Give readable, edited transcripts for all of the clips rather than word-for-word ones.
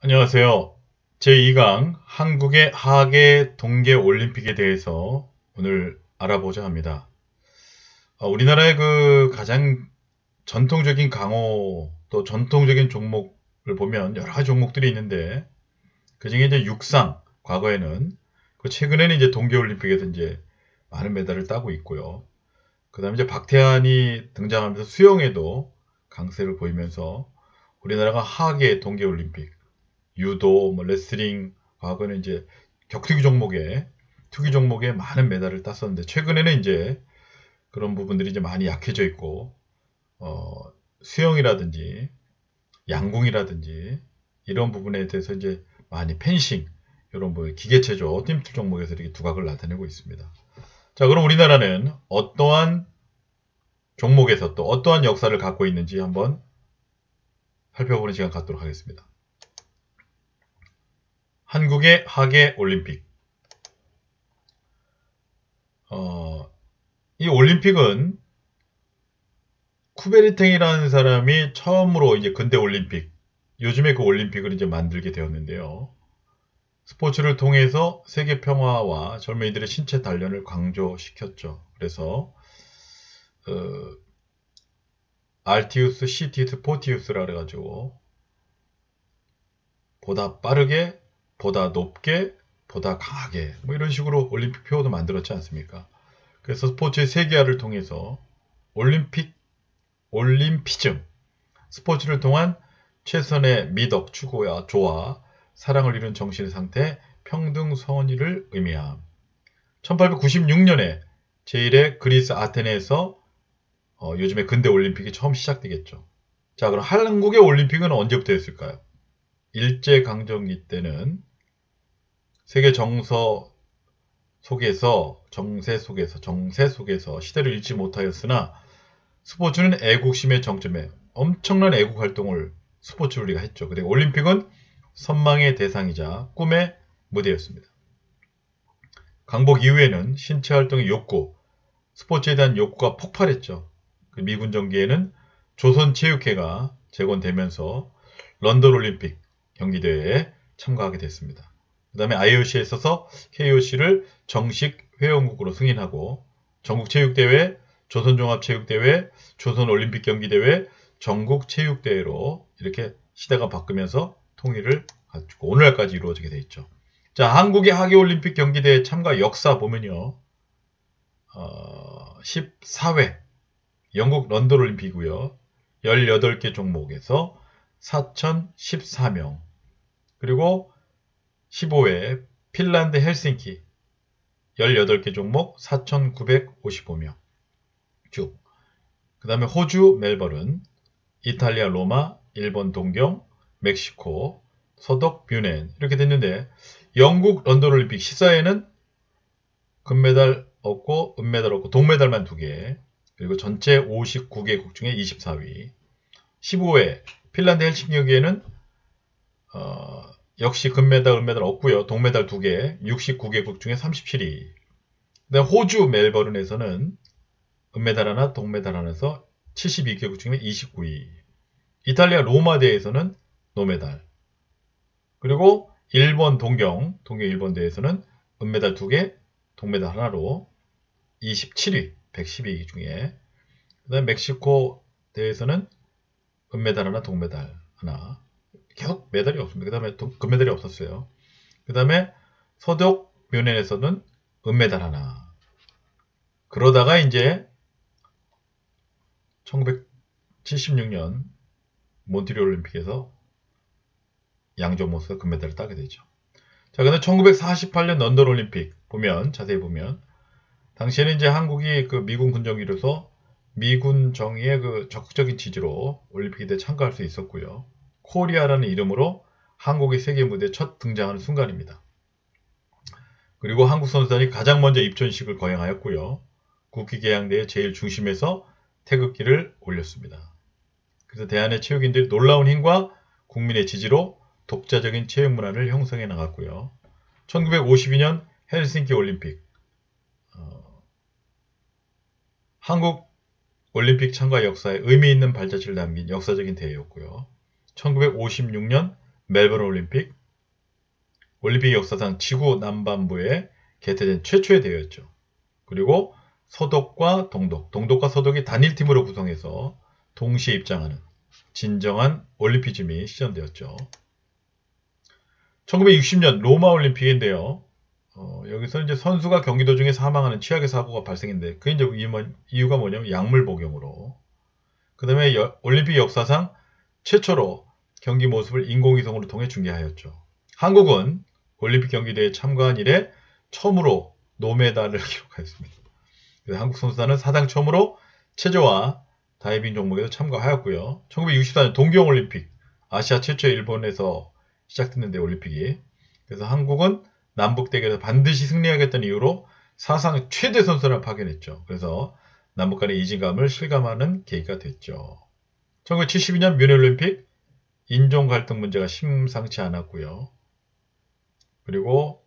안녕하세요. 제2강 한국의 하계 동계올림픽에 대해서 오늘 알아보자 합니다. 우리나라의 그 가장 전통적인 강호 또 전통적인 종목을 보면 여러 가지 종목들이 있는데 그중에 이제 육상 과거에는 최근에는 이제 동계올림픽에서 이제 많은 메달을 따고 있고요. 그 다음에 이제 박태환이 등장하면서 수영에도 강세를 보이면서 우리나라가 하계 동계올림픽 유도, 레슬링, 과거에는 이제 투기 종목에 많은 메달을 땄었는데, 최근에는 이제 그런 부분들이 이제 많이 약해져 있고, 수영이라든지, 양궁이라든지, 이런 부분에 대해서 이제 많이 펜싱, 이런 기계체조, 팀틀 종목에서 이렇게 두각을 나타내고 있습니다. 자, 그럼 우리나라는 어떠한 종목에서 또 어떠한 역사를 갖고 있는지 한번 살펴보는 시간 갖도록 하겠습니다. 한국의 하계 올림픽. 이 올림픽은 쿠베르탱이라는 사람이 처음으로 이제 근대 올림픽, 요즘에 그 올림픽을 이제 만들게 되었는데요. 스포츠를 통해서 세계 평화와 젊은이들의 신체 단련을 강조시켰죠. 그래서 알티우스, 시티우스, 포티우스라 그래가지고 보다 빠르게, 보다 높게, 보다 강하게 이런 식으로 올림픽 표어도 만들었지 않습니까? 그래서 스포츠의 세계화를 통해서 올림피즘, 스포츠를 통한 최선의 미덕, 추구와 조화, 사랑을 이룬 정신의 상태, 평등 선의를 의미함. 1896년에 제1회 그리스 아테네에서 요즘의 근대 올림픽이 처음 시작되겠죠. 자, 그럼 한국의 올림픽은 언제부터였을까요? 일제강점기 때는 세계 정세 속에서 시대를 잃지 못하였으나 스포츠는 애국심의 정점에 엄청난 애국 활동을 스포츠로 우리가 했죠. 그리고 올림픽은 선망의 대상이자 꿈의 무대였습니다. 강복 이후에는 신체 활동의 욕구, 스포츠에 대한 욕구가 폭발했죠. 그 미군 정기에는 조선체육회가 재건되면서 런던 올림픽 경기대회에 참가하게 됐습니다. 그 다음에 IOC에 있어서 KOC를 정식 회원국으로 승인하고 전국체육대회, 조선종합체육대회, 조선올림픽경기대회, 전국체육대회로 이렇게 시대가 바뀌면서 통일을 갖추고 오늘날까지 이루어지게 돼 있죠. 자, 한국의 하계올림픽 경기대회 참가 역사 보면요. 14회 영국 런던 올림픽이고요. 18개 종목에서 4,014명. 그리고 15회 핀란드 헬싱키 18개 종목 4,955명 쭉. 그 다음에 호주 멜버른, 이탈리아 로마, 일본 동경, 멕시코, 서독 뮌헨 이렇게 됐는데 영국 런던 올림픽 14회는 금메달 없고 은메달 없고 동메달만 2개, 그리고 전체 59개국 중에 24위. 15회 핀란드 헬싱키 경기에는 역시 금메달, 은메달 없고요. 동메달 2개, 69개국 중에 37위. 그다음 호주 멜버른에서는 은메달 하나, 동메달 하나에서 72개국 중에 29위. 이탈리아 로마 대회에서는 노메달. 그리고 일본 동경 일본 대회에서는 은메달 2개, 동메달 하나로 27위, 112위 중에. 그다음 멕시코 대회에서는 은메달 하나, 동메달 하나. 계속 메달이 없습니다. 그 다음에 금메달이 없었어요. 그 다음에 서독 뮌헨에서는 은메달 하나. 그러다가 이제 1976년 몬트리올 올림픽에서 양조모스가 금메달을 따게 되죠. 자, 근데 1948년 런던 올림픽 보면, 자세히 보면, 당시에는 이제 한국이 그 미군 군정기로서 미군 정의의 그 적극적인 지지로 올림픽에 참가할 수 있었고요. 코리아라는 이름으로 한국이 세계 무대에 첫 등장하는 순간입니다. 그리고 한국 선수단이 가장 먼저 입촌식을 거행하였고요. 국기개양대의 제일 중심에서 태극기를 올렸습니다. 그래서 대한의 체육인들이 놀라운 힘과 국민의 지지로 독자적인 체육 문화를 형성해 나갔고요. 1952년 헬싱키 올림픽, 한국 올림픽 참가 역사에 의미 있는 발자취를 남긴 역사적인 대회였고요. 1956년 멜버른 올림픽, 올림픽 역사상 지구 남반부에 개최된 최초의 대회였죠. 그리고 서독과 동독, 동독과 서독이 단일팀으로 구성해서 동시에 입장하는 진정한 올림피즘이 시전되었죠. 1960년 로마 올림픽인데요. 여기서 이제 선수가 경기 도중에 사망하는 최악의 사고가 발생했는데 그 이제 이유가 뭐냐면 약물 복용으로. 그 다음에 올림픽 역사상 최초로 경기 모습을 인공위성으로 통해 중계하였죠. 한국은 올림픽 경기대회에 참가한 이래 처음으로 노메달을 기록하였습니다. 그래서 한국 선수단은 사상 처음으로 체조와 다이빙 종목에도 참가하였고요. 1964년 동경올림픽, 아시아 최초의 일본에서 시작됐는데 올림픽이. 그래서 한국은 남북대결에서 반드시 승리하겠다는 이유로 사상 최대 선수를 파견했죠. 그래서 남북 간의 이질감을 실감하는 계기가 됐죠. 1972년 뮌헨올림픽 인종 갈등 문제가 심상치 않았고요. 그리고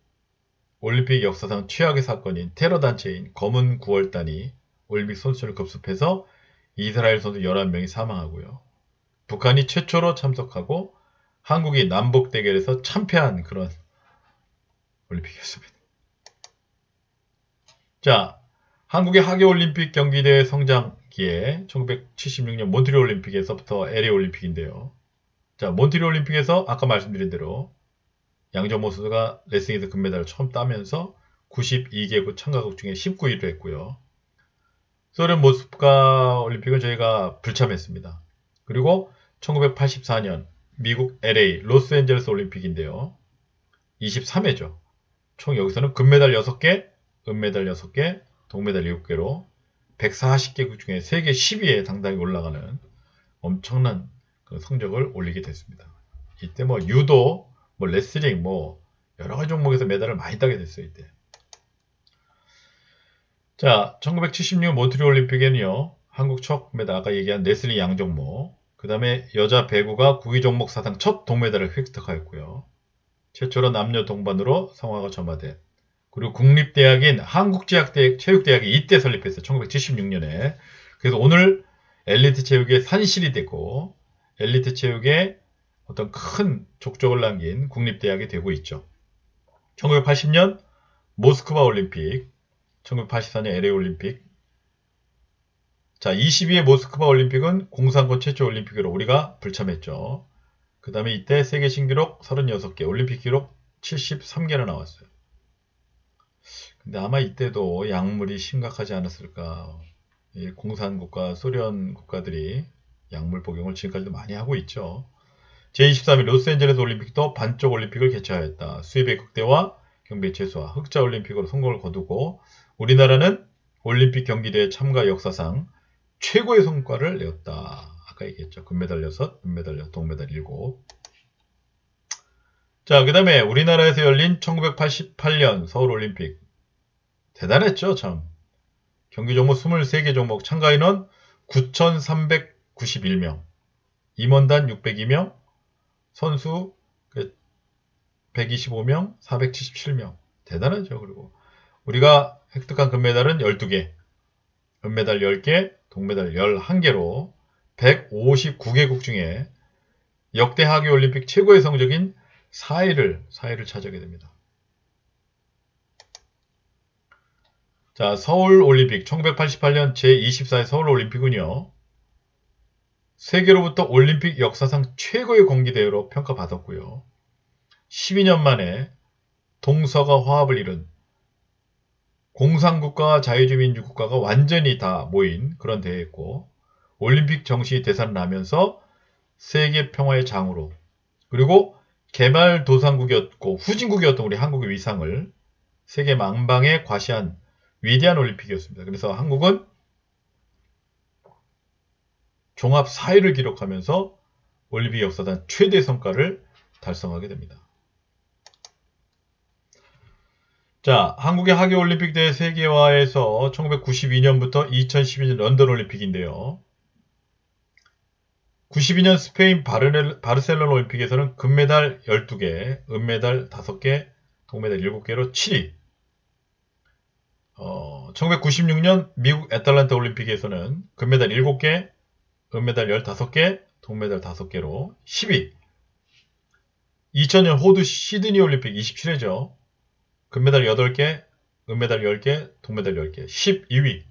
올림픽 역사상 최악의 사건인 테러 단체인 검은 9월단이 올림픽 선수를 급습해서 이스라엘 선수 11명이 사망하고요. 북한이 최초로 참석하고 한국이 남북 대결에서 참패한 그런 올림픽이었습니다. 자, 한국의 하계올림픽 경기대회 성장기에 1976년 몬트리올 올림픽에서부터 LA 올림픽인데요. 자, 몬트리올 올림픽에서 아까 말씀드린 대로 양정모 선수가 레슬링에서 금메달을 처음 따면서 92개국 참가국 중에 19위를 했고요. 소련 모스크바 올림픽은 저희가 불참했습니다. 그리고 1984년 미국 LA 로스앤젤레스 올림픽인데요. 23회죠. 총 여기서는 금메달 6개, 은메달 6개, 동메달 7개로 140개국 중에 세계 10위에 당당히 올라가는 엄청난 그 성적을 올리게 됐습니다. 이때 뭐 유도, 뭐 레슬링, 뭐 여러 가지 종목에서 메달을 많이 따게 됐어요. 이때. 자, 1976 몬트리올 올림픽에는요. 한국 첫 메달 아까 얘기한 레슬링 양종목, 그 다음에 여자 배구가 구기 종목 사상 첫 동메달을 획득하였고요. 최초로 남녀 동반으로 성화가 점화된, 그리고 국립대학인 한국체육대학이 이때 설립했어요. 1976년에. 그래서 오늘 엘리트 체육의 산실이 됐고 엘리트 체육의 어떤 큰 족적을 남긴 국립대학이 되고 있죠. 1980년 모스크바 올림픽, 1984년 LA 올림픽. 자, 22회 모스크바 올림픽은 공산권 최초 올림픽으로 우리가 불참했죠. 그 다음에 이때 세계 신기록 36개, 올림픽 기록 73개나 나왔어요. 근데 아마 이때도 약물이 심각하지 않았을까. 공산국가, 소련 국가들이 약물 복용을 지금까지도 많이 하고 있죠. 제23회 로스앤젤레스 올림픽도 반쪽 올림픽을 개최하였다. 수입의 극대화, 경비 최소화, 흑자 올림픽으로 성공을 거두고 우리나라는 올림픽 경기대회 참가 역사상 최고의 성과를 내었다. 아까 얘기했죠. 금메달 6, 은메달 6, 동메달 7. 자, 그 다음에 우리나라에서 열린 1988년 서울올림픽. 대단했죠, 참. 경기 종목 23개 종목, 참가 인원 9,391명, 임원단 602명, 선수 125명, 477명. 대단하죠. 그리고 우리가 획득한 금메달은 12개, 은메달 10개, 동메달 11개로 159개국 중에 역대 하계올림픽 최고의 성적인 4위를 차지하게 됩니다. 자, 서울올림픽 1988년 제24회 서울올림픽은요. 세계로부터 올림픽 역사상 최고의 공기대회로 평가받았고요. 12년 만에 동서가 화합을 이룬 공산국가와 자유주의민주국가가 완전히 다 모인 그런 대회였고 올림픽 정신이 되살아나면서 세계 평화의 장으로 그리고 개발도상국이었고 후진국이었던 우리 한국의 위상을 세계 만방에 과시한 위대한 올림픽이었습니다. 그래서 한국은 종합 4위를 기록하면서 올림픽 역사상 최대 성과를 달성하게 됩니다. 자, 한국의 하계올림픽 대회 세계화에서 1992년부터 2012년 런던 올림픽인데요. 92년 스페인 바르셀로나 올림픽에서는 금메달 12개, 은메달 5개, 동메달 7개로 7위. 1996년 미국 애틀랜타 올림픽에서는 금메달 7개, 은메달 15개, 동메달 5개로 10위. 2000년 호주 시드니 올림픽 27회죠. 금메달 8개, 은메달 10개, 동메달 10개, 12위.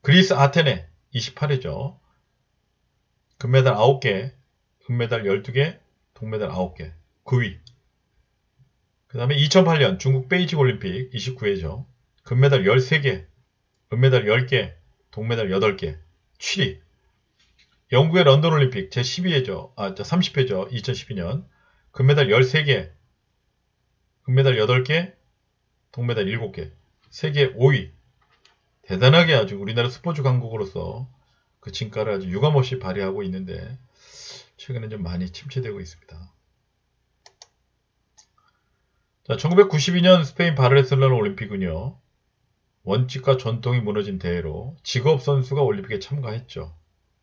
그리스 아테네 28회죠. 금메달 9개, 은메달 12개, 동메달 9개, 9위. 그 다음에 2008년 중국 베이징 올림픽 29회죠. 금메달 13개, 은메달 10개, 동메달 8개, 7위. 영국의 런던 올림픽 제12회죠. 30회죠. 2012년. 금메달 13개, 은메달 8개, 동메달 7개, 세계 5위. 대단하게 아주 우리나라 스포츠 강국으로서 그 진가를 아주 유감없이 발휘하고 있는데 최근에 좀 많이 침체되고 있습니다. 자, 1992년 스페인 바르셀로나 올림픽은요. 원칙과 전통이 무너진 대회로 직업 선수가 올림픽에 참가했죠.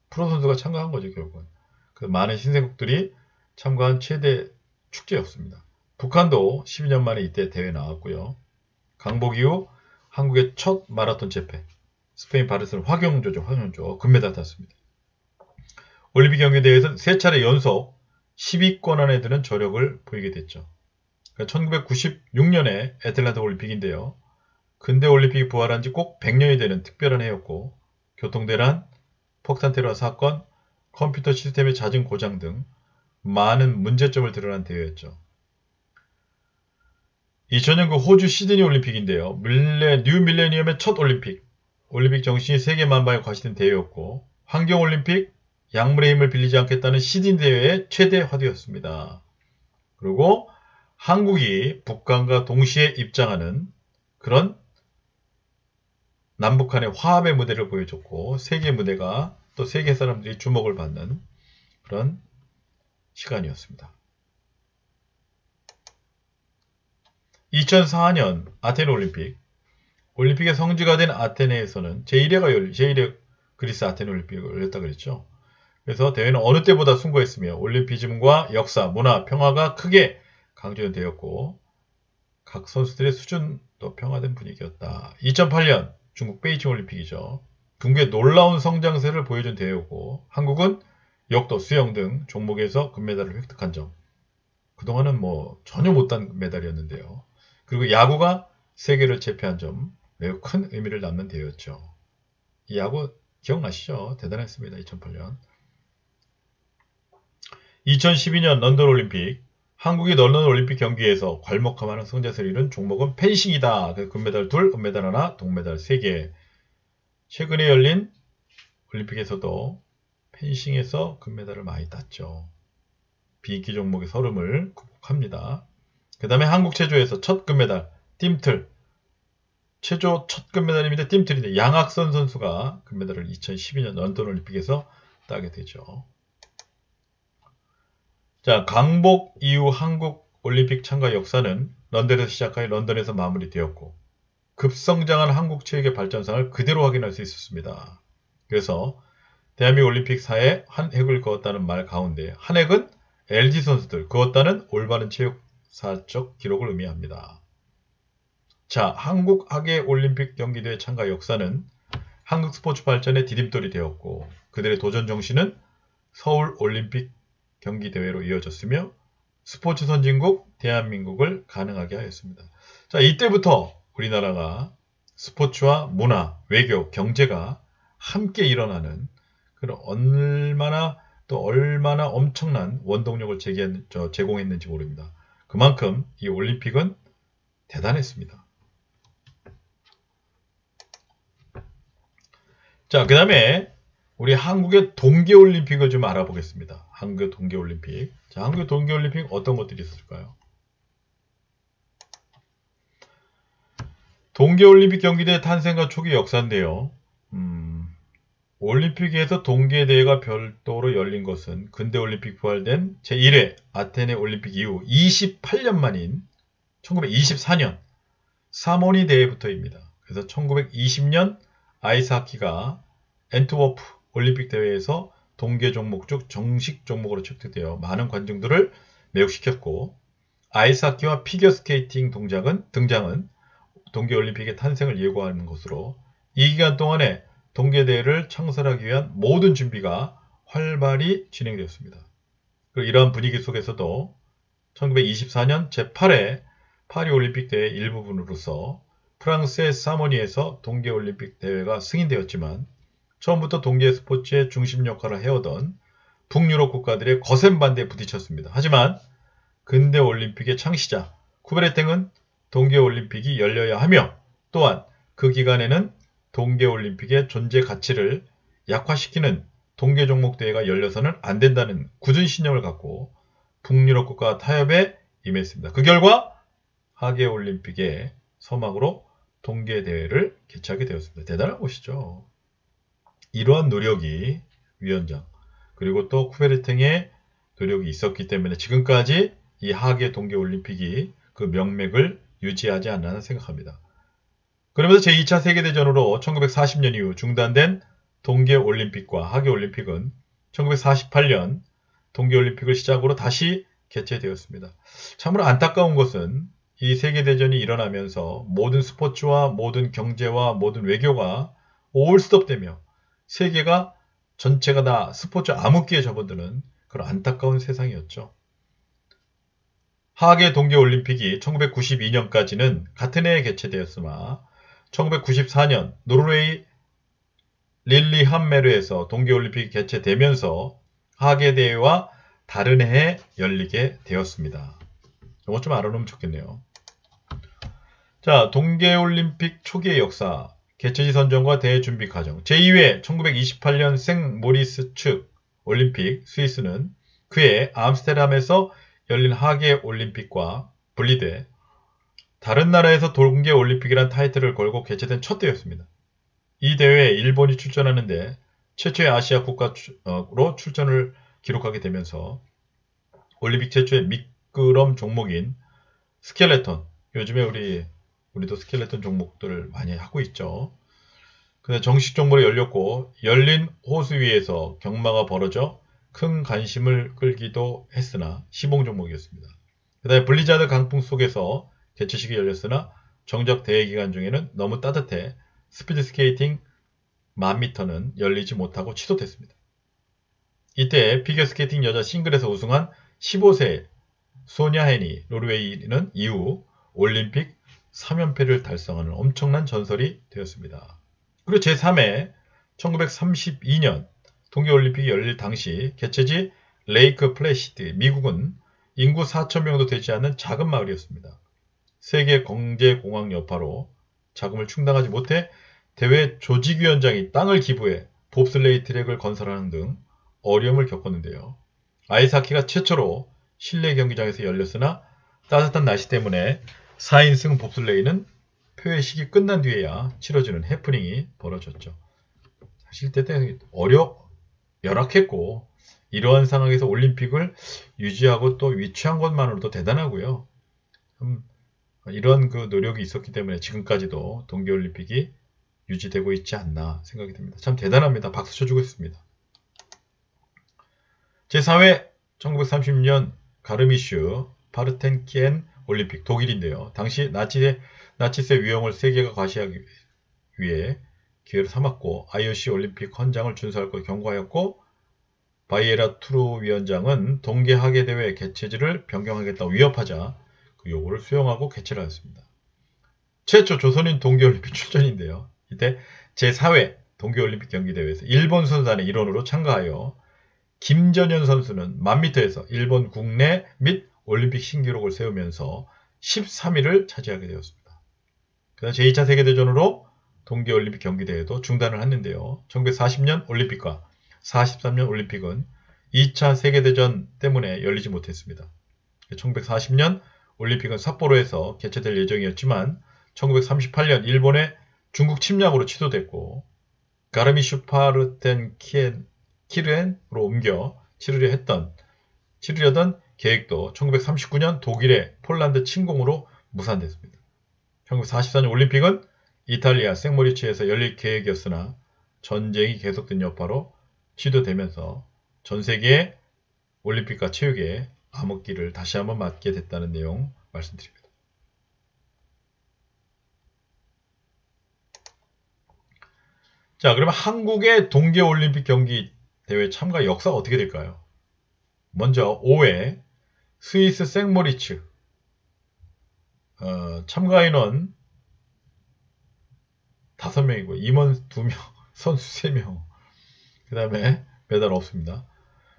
프로 선수가 참가한 거죠, 결국은. 그 많은 신생국들이 참가한 최대 축제였습니다. 북한도 12년 만에 이때 대회 나왔고요. 강복 이후 한국의 첫 마라톤 재패. 스페인 바르셀로나 화경조죠, 화경조. 금메달 땄습니다. 올림픽 경기대회에서 3차례 연속 10위권 안에 드는 저력을 보이게 됐죠. 1996년에 애틀랜타 올림픽인데요. 근대 올림픽이 부활한 지 꼭 100년이 되는 특별한 해였고 교통대란, 폭탄 테러 사건, 컴퓨터 시스템의 잦은 고장 등 많은 문제점을 드러난 대회였죠. 2000년 그 호주 시드니 올림픽인데요. 뉴 밀레니엄의 첫 올림픽 정신이 세계 만방에 과시된 대회였고 환경올림픽, 약물의 힘을 빌리지 않겠다는 시드니 대회의 최대 화두였습니다. 그리고 한국이 북한과 동시에 입장하는 그런 남북한의 화합의 무대를 보여줬고 세계 무대가 또 세계 사람들이 주목을 받는 그런 시간이었습니다. 2004년 아테네 올림픽의 성지가 된 아테네에서는 제1회 그리스 아테네 올림픽이 열렸다 그랬죠. 그래서 대회는 어느 때보다 숭고했으며 올림피즘과 역사, 문화, 평화가 크게 강조되었고 각 선수들의 수준도 평화된 분위기였다. 2008년 중국 베이징 올림픽이죠. 중국의 놀라운 성장세를 보여준 대회였고 한국은 역도, 수영 등 종목에서 금메달을 획득한 점. 그동안은 전혀 못한 메달이었는데요. 그리고 야구가 세계를 제패한 점 매우 큰 의미를 남는 대회였죠. 이 야구 기억나시죠? 대단했습니다. 2008년. 2012년 런던 올림픽. 한국이 런던 올림픽 경기에서 괄목함하는 성자세를 이룬 종목은 펜싱이다. 금메달 2, 은메달 1, 동메달 3개. 최근에 열린 올림픽에서도 펜싱에서 금메달을 많이 땄죠. 비인기 종목의 서름을 극복합니다. 그 다음에 한국 체조에서 첫 금메달, 띠틀. 체조 첫 금메달입니다. 띠틀인데 양학선 선수가 금메달을 2012년 런던 올림픽에서 따게 되죠. 자, 강복 이후 한국 올림픽 참가 역사는 런던에서 시작하여 런던에서 마무리되었고 급성장한 한국 체육의 발전상을 그대로 확인할 수 있었습니다. 그래서 대한민국 올림픽사에 한 획을 그었다는 말 가운데 한 획은 LG 선수들 그었다는 올바른 체육사적 기록을 의미합니다. 자, 한국 하계 올림픽 경기대회 참가 역사는 한국 스포츠 발전의 디딤돌이 되었고 그들의 도전 정신은 서울 올림픽 경기대회로 이어졌으며 스포츠 선진국 대한민국을 가능하게 하였습니다. 자, 이때부터 우리나라가 스포츠와 문화, 외교, 경제가 함께 일어나는 그런 얼마나 엄청난 원동력을 제공했는지 모릅니다. 그만큼 이 올림픽은 대단했습니다. 자, 그 다음에 우리 한국의 동계올림픽을 좀 알아보겠습니다. 한국의 동계올림픽. 자, 한국의 동계올림픽 어떤 것들이 있을까요? 동계올림픽 경기대 탄생과 초기 역사인데요. 올림픽에서 동계대회가 별도로 열린 것은 근대올림픽 부활된 제1회 아테네 올림픽 이후 28년 만인 1924년 사모니 대회부터입니다. 그래서 1920년 아이스하키가 앤트워프 올림픽 대회에서 동계 종목 중 정식 종목으로 채택되어 많은 관중들을 매혹시켰고 아이스하키와 피겨스케이팅 등장은 동계올림픽의 탄생을 예고하는 것으로 이 기간 동안에 동계대회를 창설하기 위한 모든 준비가 활발히 진행되었습니다. 그리고 이러한 분위기 속에서도 1924년 제8회 파리올림픽 대회 일부분으로서 프랑스의 사모니에서 동계올림픽 대회가 승인되었지만 처음부터 동계 스포츠의 중심 역할을 해오던 북유럽 국가들의 거센 반대에 부딪혔습니다. 하지만 근대올림픽의 창시자 쿠베르탱은 동계올림픽이 열려야 하며 또한 그 기간에는 동계올림픽의 존재 가치를 약화시키는 동계 종목 대회가 열려서는 안 된다는 굳은 신념을 갖고 북유럽 국가 타협에 임했습니다. 그 결과 하계올림픽의 서막으로 동계대회를 개최하게 되었습니다. 대단한 것이죠. 이러한 노력이 위원장 그리고 또 쿠베르탱의 노력이 있었기 때문에 지금까지 이 하계 동계올림픽이 그 명맥을 유지하지 않나 생각합니다. 그러면서 제2차 세계대전으로 1940년 이후 중단된 동계올림픽과 하계올림픽은 1948년 동계올림픽을 시작으로 다시 개최되었습니다. 참으로 안타까운 것은 이 세계대전이 일어나면서 모든 스포츠와 모든 경제와 모든 외교가 올스톱되며 세계가 전체가 다 스포츠 암흑기에 접어드는 그런 안타까운 세상이었죠. 하계 동계올림픽이 1992년까지는 같은 해에 개최되었으나 1994년 노르웨이 릴리함메르에서 동계올림픽이 개최되면서 하계대회와 다른 해에 열리게 되었습니다. 이거 좀 알아놓으면 좋겠네요. 자, 동계올림픽 초기의 역사, 개최지 선정과 대회 준비 과정. 제2회 1928년 생모리스축 올림픽 스위스는 그해 암스테르담에서 열린 하계올림픽과 분리돼 다른 나라에서 동계올림픽이란 타이틀을 걸고 개최된 첫 대회였습니다. 이 대회에 일본이 출전하는데 최초의 아시아 국가로 출전을 기록하게 되면서 올림픽 최초의 미끄럼 종목인 스켈레톤, 요즘에 우리도 스켈레톤 종목들을 많이 하고 있죠. 근데 정식 종목으로 열렸고 열린 호수 위에서 경마가 벌어져 큰 관심을 끌기도 했으나 시봉 종목이었습니다. 그 다음에 블리자드 강풍 속에서 개최식이 열렸으나 정작 대회 기간 중에는 너무 따뜻해 스피드 스케이팅 1000m는 열리지 못하고 취소됐습니다. 이때 피겨스케이팅 여자 싱글에서 우승한 15세 소냐 헤니 노르웨이는 이후 올림픽 3연패를 달성하는 엄청난 전설이 되었습니다. 그리고 제3회 1932년 동계올림픽이 열릴 당시 개최지 레이크 플래시드 미국은 인구 4,000명도 되지 않는 작은 마을이었습니다. 세계 경제공학 여파로 자금을 충당하지 못해 대회 조직위원장이 땅을 기부해 봅슬레이 트랙을 건설하는 등 어려움을 겪었는데요. 아이사키가 최초로 실내 경기장에서 열렸으나 따뜻한 날씨 때문에 4인승 봅슬레이는 표회식이 끝난 뒤에야 치러지는 해프닝이 벌어졌죠. 사실 그때 열악했고 이러한 상황에서 올림픽을 유지하고 또 위치한 것만으로도 대단하고요. 이런 그 노력이 있었기 때문에 지금까지도 동계올림픽이 유지되고 있지 않나 생각이 듭니다. 참 대단합니다. 박수 쳐주고 있습니다. 제4회 1930년 가르미슈 파르텐키엔 올림픽 독일인데요. 당시 나치세 위용을 세계가 과시하기 위해 기회를 삼았고 IOC 올림픽 헌장을 준수할 것 경고하였고 바이에라 투르 위원장은 동계 하계대회 개최지를 변경하겠다고 위협하자 그 요구를 수용하고 개최를 하였습니다. 최초 조선인 동계올림픽 출전인데요. 이때 제4회 동계올림픽 경기대회에서 일본 선수단의 일원으로 참가하여 김전현 선수는 1000m에서 일본 국내 및 올림픽 신기록을 세우면서 13위를 차지하게 되었습니다. 그다음 제2차 세계대전으로 동계올림픽 경기대회도 중단을 했는데요. 1940년 올림픽과 43년 올림픽은 2차 세계대전 때문에 열리지 못했습니다. 1940년 올림픽은 삿포로에서 개최될 예정이었지만 1938년 일본의 중국 침략으로 취소됐고 가르미슈파르텐키엔으로 옮겨 치르려던 계획도 1939년 독일의 폴란드 침공으로 무산됐습니다. 1944년 올림픽은 이탈리아 생모리치에서 열릴 계획이었으나 전쟁이 계속된 여파로 취소되면서 전 세계의 올림픽과 체육의 암흑기를 다시 한번 맞게 됐다는 내용 말씀드립니다. 자, 그러면 한국의 동계올림픽 경기 대회 참가 역사가 어떻게 될까요? 먼저 5회 스위스 생모리츠. 참가 인원 5명이고 임원 2명, 선수 3명. 그 다음에 메달 없습니다.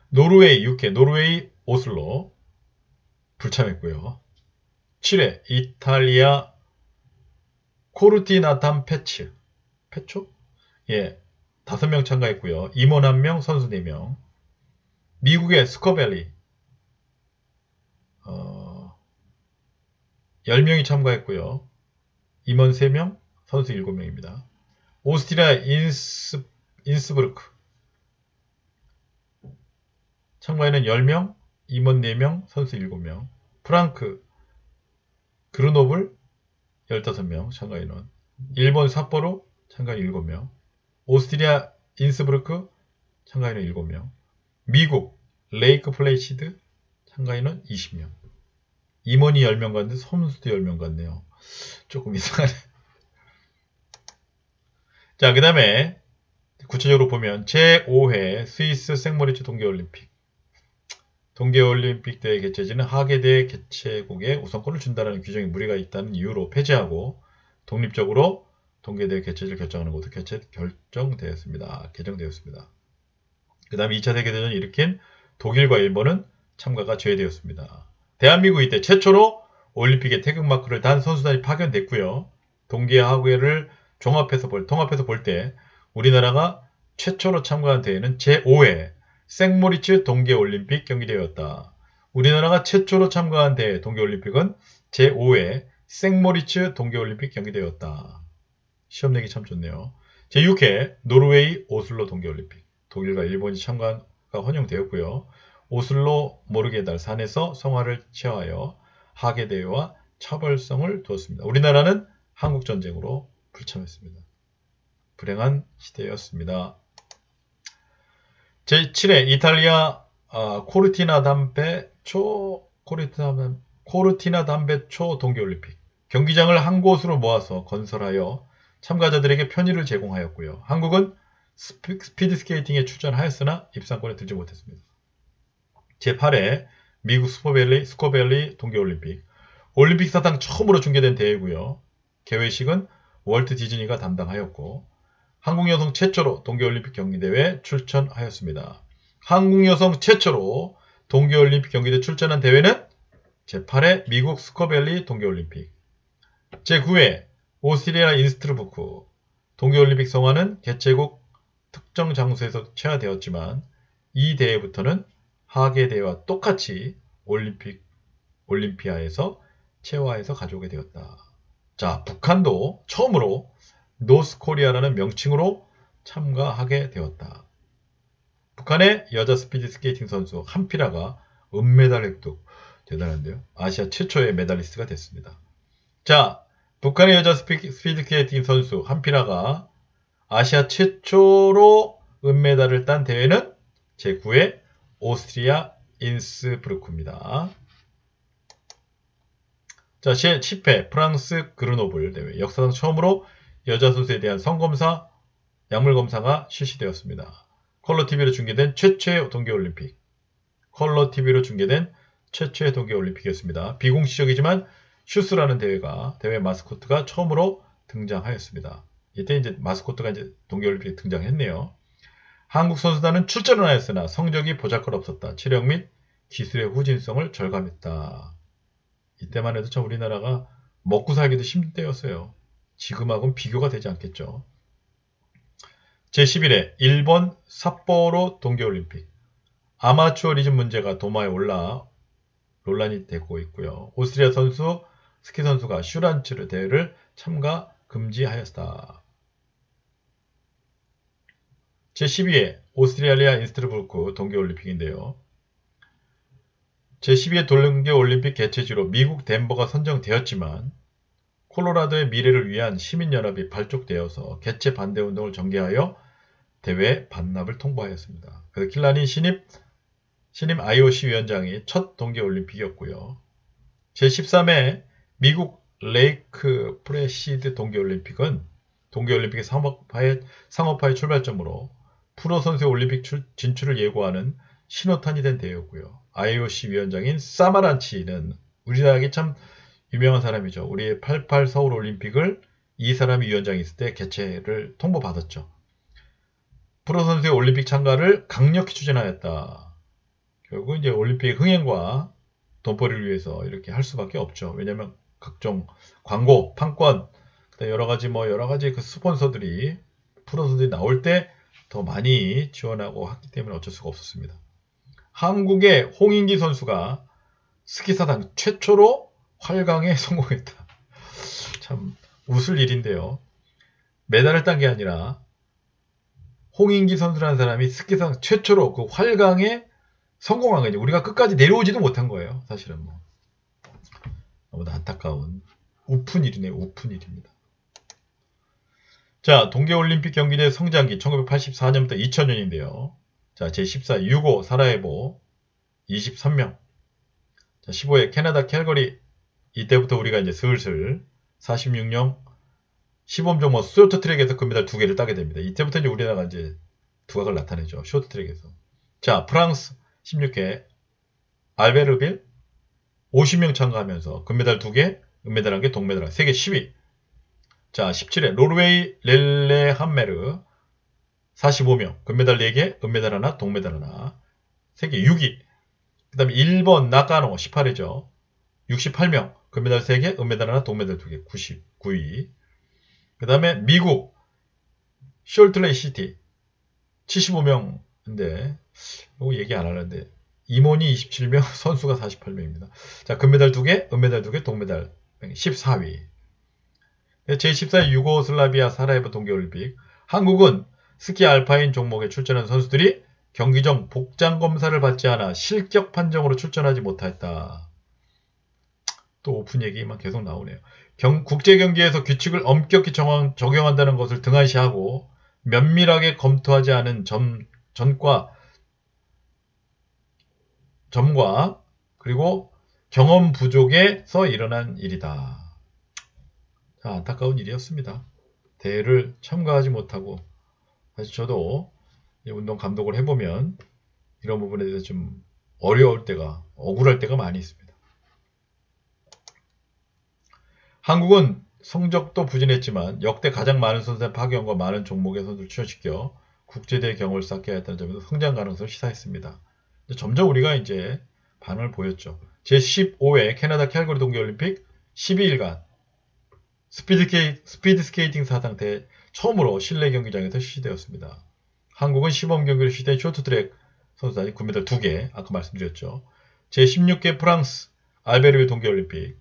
노르웨이 6회, 노르웨이 오슬로 불참했고요. 7회, 이탈리아 코르티나 담페츠. 페초? 예, 5명 참가했고요. 임원 1명, 선수 4명. 미국의 스코벨리 10명이 참가했고요. 임원 3명, 선수 7명입니다. 오스트리아 인스부르크 참가인은 10명, 임원 4명, 선수 7명. 프랑크 그르노블 15명 참가인원. 일본 삿포로 참가인 7명. 오스트리아 인스부르크 참가인원 7명. 미국 레이크 플레이시드 참가인원 20명. 임원이 10명 갔는데 선수도 10명 갔네요. 조금 이상하네. 자, 그 다음에 구체적으로 보면 제5회 스위스 생모리츠 동계올림픽. 동계올림픽 대회 개최지는 하계대회 개최국에 우선권을 준다는 규정에 무리가 있다는 이유로 폐지하고 독립적으로 동계대회 개최지를 결정하는 것도 개정되었습니다. 그 다음에 2차 세계대전을 일으킨 독일과 일본은 참가가 제외되었습니다. 대한민국이 이때 최초로 올림픽에 태극마크를 단 선수단이 파견됐고요. 동계 하계를 통합해서 볼 때 우리나라가 최초로 참가한 대회는 제5회 생모리츠 동계올림픽 경기대회였다. 우리나라가 최초로 참가한 대회 동계올림픽은 제5회 생모리츠 동계올림픽 경기대회였다. 시험 내기 참 좋네요. 제6회 노르웨이 오슬로 동계올림픽. 독일과 일본이 참가가 헌용되었고요. 오슬로 모르게달 산에서 성화를 취하여 하계대회와 차별성을 두었습니다. 우리나라는 한국전쟁으로 불참했습니다. 불행한 시대였습니다. 제7회 이탈리아 코르티나 담베초 동계올림픽. 경기장을 한 곳으로 모아서 건설하여 참가자들에게 편의를 제공하였고요. 한국은 스피드스케이팅에 출전하였으나 입상권에 들지 못했습니다. 제8회 미국 스코벨리 동계올림픽. 올림픽 사상 처음으로 중계된 대회고요. 개회식은 월트 디즈니가 담당하였고 한국 여성 최초로 동계올림픽 경기대회에 출전하였습니다. 한국 여성 최초로 동계올림픽 경기대회에 출전한 대회는 제8회 미국 스코벨리 동계올림픽. 제9회 오스트리아 인스트루부크. 동계올림픽 성화는 개최국 특정 장소에서 취하되었지만 이 대회부터는 하계대회와 똑같이 올림피아에서 체화해서 가져오게 되었다. 자, 북한도 처음으로 노스코리아라는 명칭으로 참가하게 되었다. 북한의 여자 스피드 스케이팅 선수 한피라가 은메달 획득. 대단한데요. 아시아 최초의 메달리스트가 됐습니다. 자, 북한의 여자 스피드 스케이팅 선수 한피라가 아시아 최초로 은메달을 딴 대회는 제9회 오스트리아 인스브루크입니다. 자, 10회 프랑스 그르노블 대회. 역사상 처음으로 여자 선수에 대한 성검사, 약물검사가 실시되었습니다. 컬러TV로 중계된 최초의 동계올림픽이었습니다. 비공식적이지만 슈스라는 대회 마스코트가 처음으로 등장하였습니다. 이때 이제 마스코트가 이제 동계올림픽에 등장했네요. 한국 선수단은 출전은 하였으나 성적이 보잘것없었다. 체력 및 기술의 후진성을 절감했다. 이때만 해도 참 우리나라가 먹고 살기도 힘든 때였어요. 지금하고는 비교가 되지 않겠죠. 제11회 일본 삿포로 동계올림픽. 아마추어리즘 문제가 도마에 올라 논란이 되고 있고요. 오스트리아 스키 선수가 슈란츠르 대회를 참가 금지하였다. 제12회 오스트리아 인스트루부르크 동계올림픽인데요. 제12회 동계올림픽 개최지로 미국 덴버가 선정되었지만 콜로라도의 미래를 위한 시민연합이 발족되어서 개최 반대운동을 전개하여 대회 반납을 통보하였습니다. 그래서 킬라닌 신임 IOC 위원장이 첫 동계올림픽이었고요. 제13회 미국 레이크 프레시드 동계올림픽은 동계올림픽의 상업화의 출발점으로 프로 선수의 올림픽 진출을 예고하는 신호탄이 된 대회였고요. IOC 위원장인 사마란치는 우리나라에 참 유명한 사람이죠. 우리 88 서울 올림픽을 이 사람이 위원장이 있을 때 개최를 통보받았죠. 프로 선수의 올림픽 참가를 강력히 추진하였다. 결국 이제 올림픽 흥행과 돈벌이를 위해서 이렇게 할 수밖에 없죠. 왜냐하면 각종 광고, 판권, 여러 가지 그 스폰서들이 프로 선수들이 나올 때 더 많이 지원하고 했기 때문에 어쩔 수가 없었습니다. 한국의 홍인기 선수가 스키사상 최초로 활강에 성공했다. 참 웃을 일인데요. 메달을 딴 게 아니라 홍인기 선수라는 사람이 스키사상 최초로 그 활강에 성공한 거예요. 우리가 끝까지 내려오지도 못한 거예요. 사실은 너무나 안타까운 우픈 일이네요. 우픈 일입니다. 자, 동계올림픽 경기대 성장기 1984년부터 2000년인데요. 자, 제14 유고 사라예보 23명. 자, 15회 캐나다 캘거리. 이때부터 우리가 이제 슬슬 46년 시범 종목 쇼트트랙에서 금메달 2개를 따게 됩니다. 이때부터 이제 우리나라가 이제 두각을 나타내죠. 쇼트트랙에서. 자, 프랑스 16회 알베르빌 50명 참가하면서 금메달 2개, 은메달 1개, 동메달 1개, 세계 10위. 자, 17회 노르웨이 렐레함메르 45명, 금메달 4개, 은메달 1, 동메달 1, 세계 6위. 그 다음에 일본 나카노 18회죠. 68명, 금메달 3개, 은메달 1, 동메달 2개, 99위. 그 다음에 미국 숄트레이 시티 75명인데 이거 얘기 안 하는데 임원이 27명, 선수가 48명입니다. 자, 금메달 2개, 은메달 2개, 동메달 14위. 제14회 유고슬라비아 사라예보 동계올림픽. 한국은 스키 알파인 종목에 출전한 선수들이 경기 전 복장 검사를 받지 않아 실격 판정으로 출전하지 못했다. 또 오픈 얘기만 계속 나오네요. 국제 경기에서 규칙을 엄격히 적용한다는 것을 등한시하고 면밀하게 검토하지 않은 점과 그리고 경험 부족에서 일어난 일이다. 자, 안타까운 일이었습니다. 대회를 참가하지 못하고 사실 저도 운동 감독을 해보면 이런 부분에 대해서 좀 어려울 때가 억울할 때가 많이 있습니다. 한국은 성적도 부진했지만 역대 가장 많은 선수의 파견과 많은 종목의 선수를 출전시켜 국제대회 경험을 쌓게 했다는 점에서 성장 가능성을 시사했습니다. 점점 우리가 이제 반응을 보였죠. 제15회 캐나다 캘거리 동계올림픽 12일간 스피드 스케이팅 사상 처음으로 실내 경기장에서 실시되었습니다. 한국은 시범 경기를 실시된 쇼트트랙 선수단이 금메달 2개, 아까 말씀드렸죠. 제16회 프랑스 알베르빌 동계올림픽.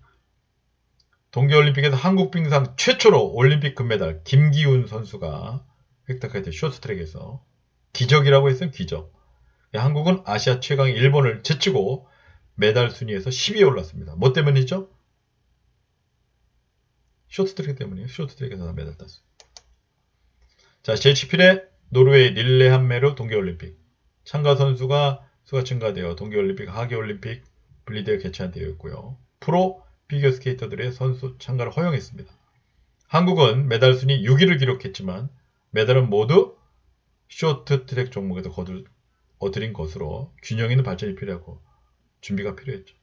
동계올림픽에서 한국 빙상 최초로 올림픽 금메달 김기훈 선수가 획득했던 쇼트트랙에서 기적이라고 했으면 기적. 한국은 아시아 최강의 일본을 제치고 메달 순위에서 10위에 올랐습니다. 뭐 때문이죠? 쇼트트랙 때문이에요. 쇼트트랙에서 메달 땄어요. 자, 제17회 노르웨이 릴레함메르 동계올림픽. 참가 선수가 수가 증가되어 동계올림픽, 하계올림픽 분리되어 개최한 대회였고요. 프로 피겨스케이터들의 선수 참가를 허용했습니다. 한국은 메달 순위 6위를 기록했지만 메달은 모두 쇼트트랙 종목에서 얻으린 것으로 균형 있는 발전이 필요하고 준비가 필요했죠.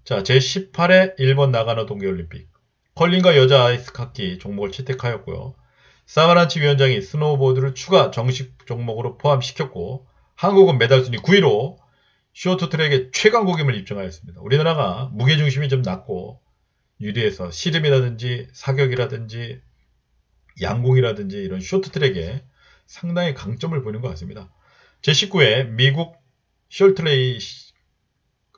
자, 제18회 일본 나가노 동계올림픽. 컬링과 여자 아이스하키 종목을 채택하였고요. 사마란치 위원장이 스노우보드를 추가 정식 종목으로 포함시켰고 한국은 메달 순위 9위로 쇼트트랙의 최강국임을 입증하였습니다. 우리나라가 무게중심이 좀 낮고 유리해서 씨름이라든지 사격이라든지 양궁이라든지 이런 쇼트트랙에 상당히 강점을 보이는 것 같습니다. 제19회 미국 숄트레이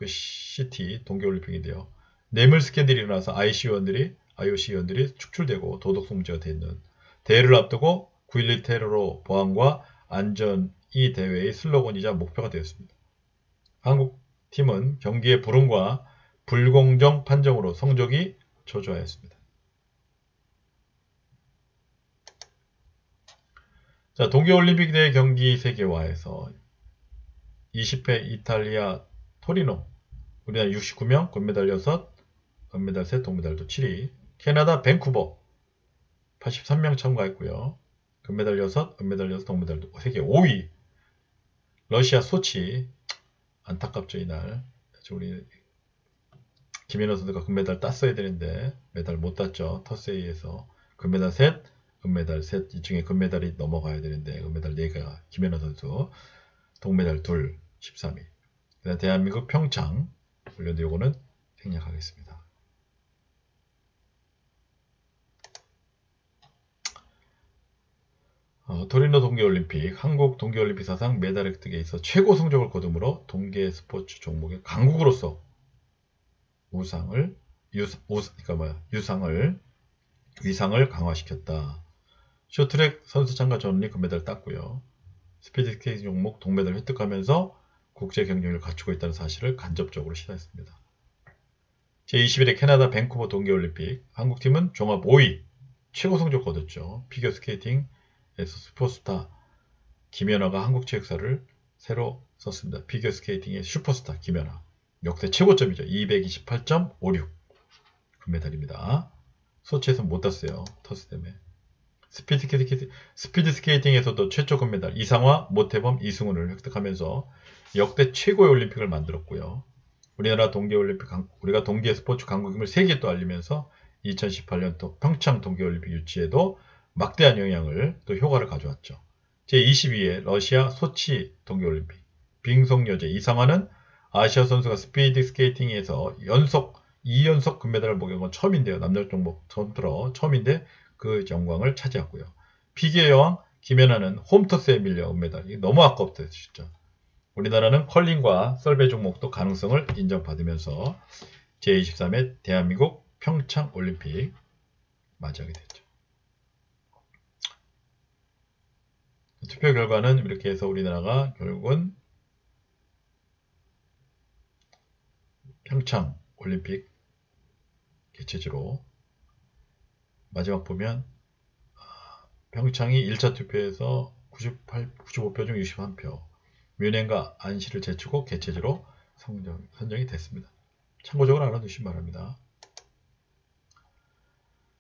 시티 동계올림픽인데요. 뇌물 스캔들이 일어나서 IOC 위원들이 축출되고 도덕성 문제가 되는 대회를 앞두고 9.11 테러로 보안과 안전이 대회의 슬로건이자 목표가 되었습니다. 한국 팀은 경기의 불응과 불공정 판정으로 성적이 저조하였습니다. 자, 동계올림픽 대회 경기 세계화에서 20회 이탈리아 토리노 우리나라 69명, 금메달 6, 은메달 3, 동메달도 7위. 캐나다 밴쿠버 83명 참가했고요. 금메달 6, 은메달 6, 동메달도 세계 5위. 러시아 소치 안타깝죠, 이날. 우리 김연아 선수가 금메달 땄어야 되는데 메달 못 땄죠. 터스에이에서 금메달 셋, 은메달 셋, 이 중에 금메달이 넘어가야 되는데 은메달 4개가 김연아 선수, 동메달 둘, 13위. 그다음 대한민국 평창 훈련도 요거는 생략하겠습니다. 토리노 동계올림픽, 한국 동계올림픽 사상 메달 획득에 있어 최고 성적을 거둠으로 동계 스포츠 종목의 강국으로서 위상을 강화시켰다. 쇼트트랙 선수 참가 전원이 금메달 땄고요. 스피드스케이팅 종목 동메달 획득하면서 국제 경쟁력을 갖추고 있다는 사실을 간접적으로 시사했습니다. 제21회 캐나다 밴쿠버 동계올림픽, 한국팀은 종합 5위, 최고 성적 거뒀죠. 피겨스케이팅에서 슈퍼스타 김연아가 한국체육사를 새로 썼습니다. 피겨스케이팅의 슈퍼스타 김연아, 역대 최고점이죠. 228.56 금메달입니다. 소치에서 못 땄어요. 터스 때문에. 스피드스케이팅에서도 최초 금메달 이상화, 모태범, 이승훈을 획득하면서 역대 최고의 올림픽을 만들었고요. 우리나라 동계올림픽, 우리가 동계 스포츠 강국임을 세계에 또 알리면서 2018년 또 평창 동계올림픽 유치에도 막대한 영향을 또 효과를 가져왔죠. 제22회 러시아 소치 동계올림픽, 빙속 여제 이상화는 아시아 선수가 스피드 스케이팅에서 2연속 금메달을 목격한 건 처음인데요. 남녀 종목 전투로 처음인데 그 영광을 차지했고요. 피겨 여왕 김연아는 홈토스에 밀려 은메달. 이게 너무 아깝다 진짜. 우리나라는 컬링과 썰배 종목도 가능성을 인정받으면서 제23회 대한민국 평창 올림픽 맞이하게 됐죠. 투표 결과는 이렇게 해서 우리나라가 결국은 평창 올림픽 개최지로 마지막 보면 평창이 1차 투표에서 95표 중 61표, 뮌헨과 안시를 제치고 개최지로 선정이 됐습니다. 참고적으로 알아두시기 바랍니다.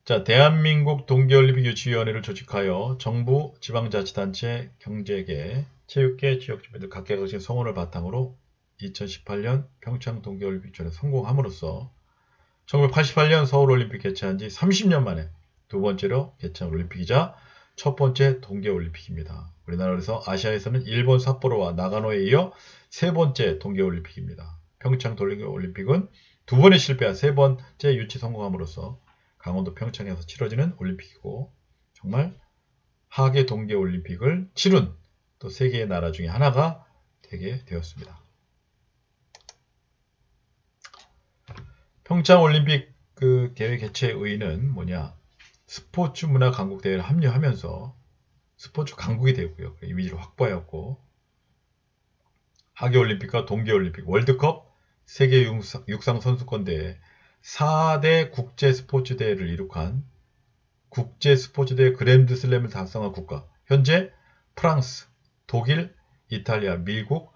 자, 대한민국 동계올림픽 유치위원회를 조직하여 정부, 지방자치단체, 경제계, 체육계, 지역주민들 각계가 가진 성원을 바탕으로 2018년 평창 동계올림픽 유치원에 성공함으로써 1988년 서울올림픽 개최한 지 30년 만에 두 번째로 개최한 올림픽이자 첫 번째 동계올림픽입니다. 우리나라에서 아시아에서는 일본 삿포로와 나가노에 이어 세 번째 동계올림픽입니다. 평창 동계올림픽은 두 번의 실패와 세 번째 유치 성공함으로써 강원도 평창에서 치러지는 올림픽이고 정말 하계 동계올림픽을 치룬 또 세 개의 나라 중에 하나가 되게 되었습니다. 평창올림픽 그 대회 개최 의의는 뭐냐? 스포츠 문화 강국 대회를 합류하면서 스포츠 강국이 되었고요. 그 이미지를 확보하였고 하계올림픽과 동계올림픽, 월드컵, 세계 육상 선수권 대회 4대 국제 스포츠 대회를 이룩한 국제 스포츠 대회 그랜드 슬램을 달성한 국가. 현재 프랑스, 독일, 이탈리아, 미국,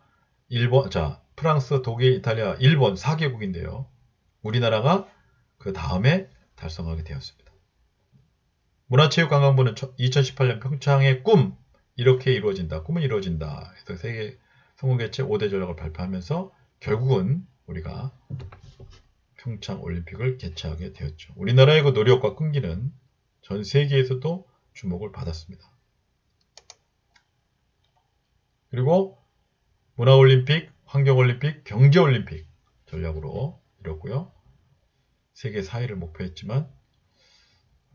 일본, 프랑스, 독일, 이탈리아, 일본 4개국인데요. 우리나라가 그 다음에 달성하게 되었습니다. 문화체육관광부는 2018년 평창의 꿈 이렇게 이루어진다. 꿈은 이루어진다. 그래서 세계 성공 개최 5대 전략을 발표하면서 결국은 우리가 평창 올림픽을 개최하게 되었죠. 우리나라의 그 노력과 끈기는 전 세계에서도 주목을 받았습니다. 그리고 문화올림픽, 환경올림픽, 경제올림픽 전략으로 이뤘고요. 세계 4위를 목표했지만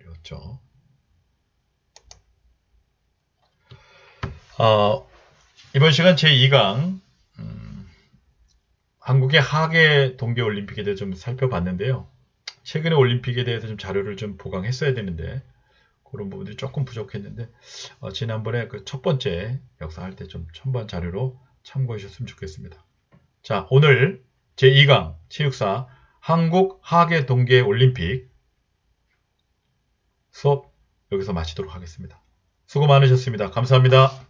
이뤘죠. 이번 시간 제2강 한국의 하계 동계올림픽에 대해서 좀 살펴봤는데요. 최근의 올림픽에 대해서 좀 자료를 좀 보강했어야 되는데 그런 부분들이 조금 부족했는데 지난번에 그 첫 번째 역사할 때 좀 첨부한 자료로 참고해 주셨으면 좋겠습니다. 자, 오늘 제2강 체육사 한국 하계 동계올림픽 수업 여기서 마치도록 하겠습니다. 수고 많으셨습니다. 감사합니다.